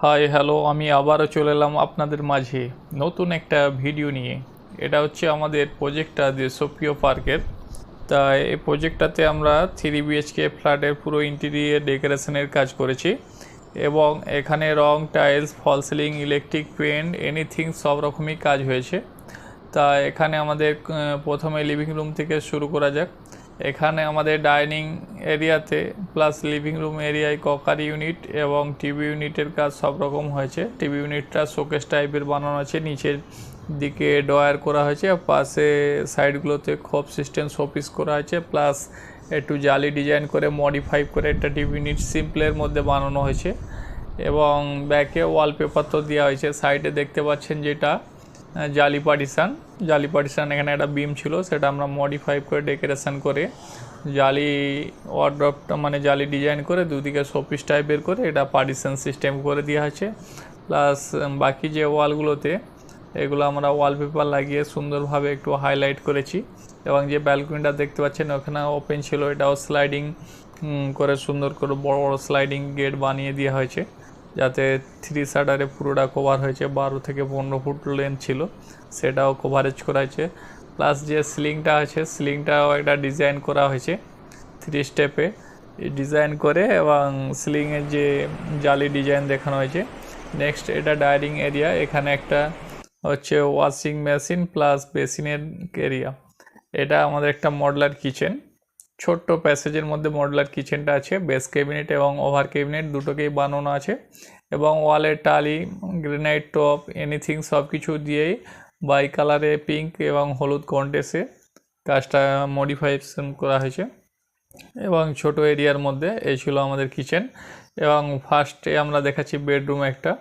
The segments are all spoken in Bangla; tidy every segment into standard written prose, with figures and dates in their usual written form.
হাই হ্যালো, আমি আবারও চলে এলাম আপনাদের মাঝে নতুন একটা ভিডিও নিয়ে। এটা হচ্ছে আমাদের প্রজেক্টটা দেশপ্রিয় পার্কের। তাই এই প্রজেক্টটাতে আমরা 3 BHK ফ্ল্যাটের পুরো ইন্টেরিয়র ডেকোরেশনের কাজ করেছি এবং এখানে রং, টাইলস, ফল সিলিং, ইলেকট্রিক পেন্ট, এনিথিং সব রকমই কাজ হয়েছে। তা এখানে আমাদের প্রথমে লিভিং রুম থেকে শুরু করা যাক। এখানে আমাদের ডাইনিং এরিয়াতে প্লাস লিভিং রুম এরিয়ায় ককার ইউনিট এবং টিভি ইউনিটের কাজ সব রকম হয়েছে। টিভি ইউনিটটা শোকেস টাইপের বানানো আছে, নিচের দিকে ডয়ার করা হয়েছে, পাশে সাইডগুলোতে খোপ সিস্টেম শোপিস করা হয়েছে, প্লাস একটু জালি ডিজাইন করে মডিফাই করে একটা টিভি ইউনিট সিম্পলের মধ্যে বানানো হয়েছে এবং ব্যাকে ওয়ালপেপার তো দেওয়া হয়েছে। সাইডে দেখতে পাচ্ছেন যেটা জালি পার্টিশান এখানে একটা বিম ছিল, সেটা আমরা মডিফাই করে ডেকোরেশন করে জালি ওয়ার্ড্রপটা মানে জালি ডিজাইন করে দুদিকে শোপিস টাইপের করে এটা পার্টিশন সিস্টেম করে দেওয়া হয়েছে। প্লাস বাকি যে ওয়ালগুলোতে এগুলো আমরা ওয়ালপেপার লাগিয়ে সুন্দরভাবে একটু হাইলাইট করেছি এবং যে ব্যালকনিটা দেখতে পাচ্ছেন ওখানে ওপেন ছিল, এটাও স্লাইডিং করে সুন্দর করে বড় বড় স্লাইডিং গেট বানিয়ে দেওয়া হয়েছে যাতে 3 শাটারে পুরোটা কভার হয়েছে। 12 থেকে 15 ফুট লেন্থ ছিল, সেটাও কভারেজ করা হয়েছে। প্লাস যে সিলিংটা আছে সিলিংটাও একটা ডিজাইন করা হয়েছে 3 স্টেপে ডিজাইন করে এবং সিলিংয়ের যে জালি ডিজাইন দেখানো হয়েছে। নেক্সট এটা ডাইনিং এরিয়া, এখানে একটা হচ্ছে ওয়াশিং মেশিন প্লাস বেসিনের এরিয়া। এটা আমাদের একটা মডুলার কিচেন, ছোট্ট প্যাসেজের মধ্যে মডুলার কিচেনটা আছে। বেস ক্যাবিনেট এবং ওভার ক্যাবিনেট দুটোকেই বানানো আছে এবং ওয়ালের টালি, গ্রেনাইট টপ, এনিথিং সব কিছু দিয়েই বাই কালারে পিঙ্ক এবং হলুদ কন্ট্রাস্টে কাজটা মডিফিকেশন করা হয়েছে এবং ছোট এরিয়ার মধ্যে এই ছিল আমাদের কিচেন। এবং ফার্স্টে আমরা দেখাচ্ছি বেডরুম, একটা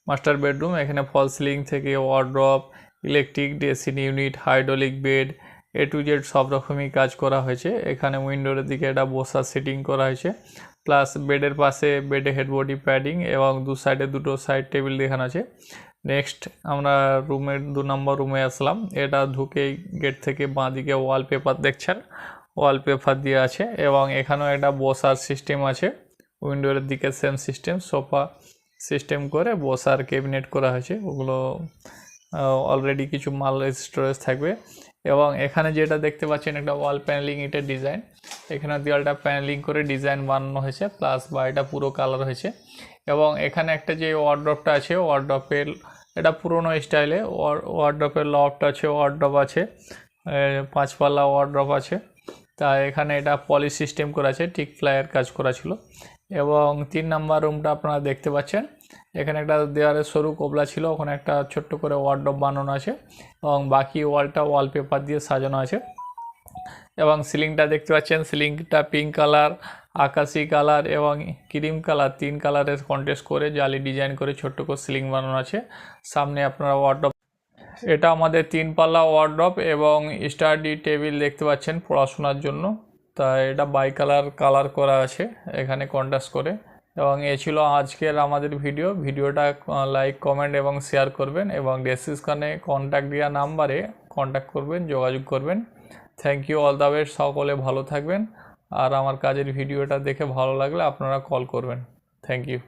মাস্টার বেডরুম। এখানে ফল সিলিং থেকে wardrobe, electric dressing unit, hydraulic bed, A to Z সব রকমই কাজ করা হয়েছে। এখানে উইন্ডোর দিকে একটা বসার সেটিং করা হয়েছে, প্লাস বেডের পাশে বেডে হেডবডি প্যাডিং এবং দু সাইডে দুটো সাইড টেবিল দেখানো আছে। নেক্সট আমরা রুমের 2 নম্বর রুমে আসলাম। এটা ঢুকেই গেট থেকে বাঁ দিকে ওয়ালপেপার দেখছেন, ওয়ালপেপার দিয়ে আছে এবং এখানেও একটা বসার সিস্টেম আছে। উইন্ডোর দিকে সেম সিস্টেম, সোফা সিস্টেম করে বসার ক্যাবিনেট করা হয়েছে, ওগুলো অলরেডি কিছু মাল স্টোরেজ থাকবে। এবং এখানে যেটা দেখতে পাচ্ছেন একটা ওয়াল প্যানেলিং ইটের ডিজাইন, এখানে দেওয়ালটা প্যানেলিং করে ডিজাইন বানানো হয়েছে, প্লাস বাড়িটা পুরো কালার হয়েছে। এবং এখানে একটা যে ওয়ার্ড্রপটা আছে, ওয়ার্ড্রপের এটা পুরনো স্টাইলে ওয়ার্ড্রপের লফট আছে, ওয়ার্ড্রপ আছে, 5 পাল্লা ওয়ার্ড্রপ আছে। তা এখানে এটা পলি সিস্টেম করা আছে, টিক ফ্লাইয়ের কাজ করা ছিল। এবং 3 নাম্বার রুমটা আপনারা দেখতে পাচ্ছেন, এখানে একটা দেওয়ালে সরু কোবলা ছিল, ওখানে একটা ছোট্ট করে ওয়ার্ড্রপ বানানো আছে এবং বাকি ওয়ালটা ওয়ালপেপার দিয়ে সাজানো আছে। এবং সিলিংটা দেখতে পাচ্ছেন, সিলিংটা পিঙ্ক কালার, আকাশি কালার এবং ক্রিম কালার, 3 কালারের কন্ট্রাস্ট করে জালি ডিজাইন করে ছোট্ট করে সিলিং বানানো আছে। সামনে আপনারা ওয়ার্ড্রপ, এটা আমাদের 3 পাল্লা ওয়ার্ড্রপ এবং স্টাডি টেবিল দেখতে পাচ্ছেন পড়াশোনার জন্য। তা এটা বাই কালার করা আছে এখানে কন্ট্রাস্ট করে। এবং এ ছিল আজকের আমাদের ভিডিওটা লাইক, কমেন্ট এবং শেয়ার করবেন এবং ডেসক্রিপশনে কন্ট্যাক্ট দেওয়া নাম্বারে কন্ট্যাক্ট করবেন, যোগাযোগ করবেন। Thank you, all the best, সকলে ভালো থাকবেন। আর আমার কাজের ভিডিওটা দেখে ভালো লাগলে আপনারা কল করবেন। Thank you.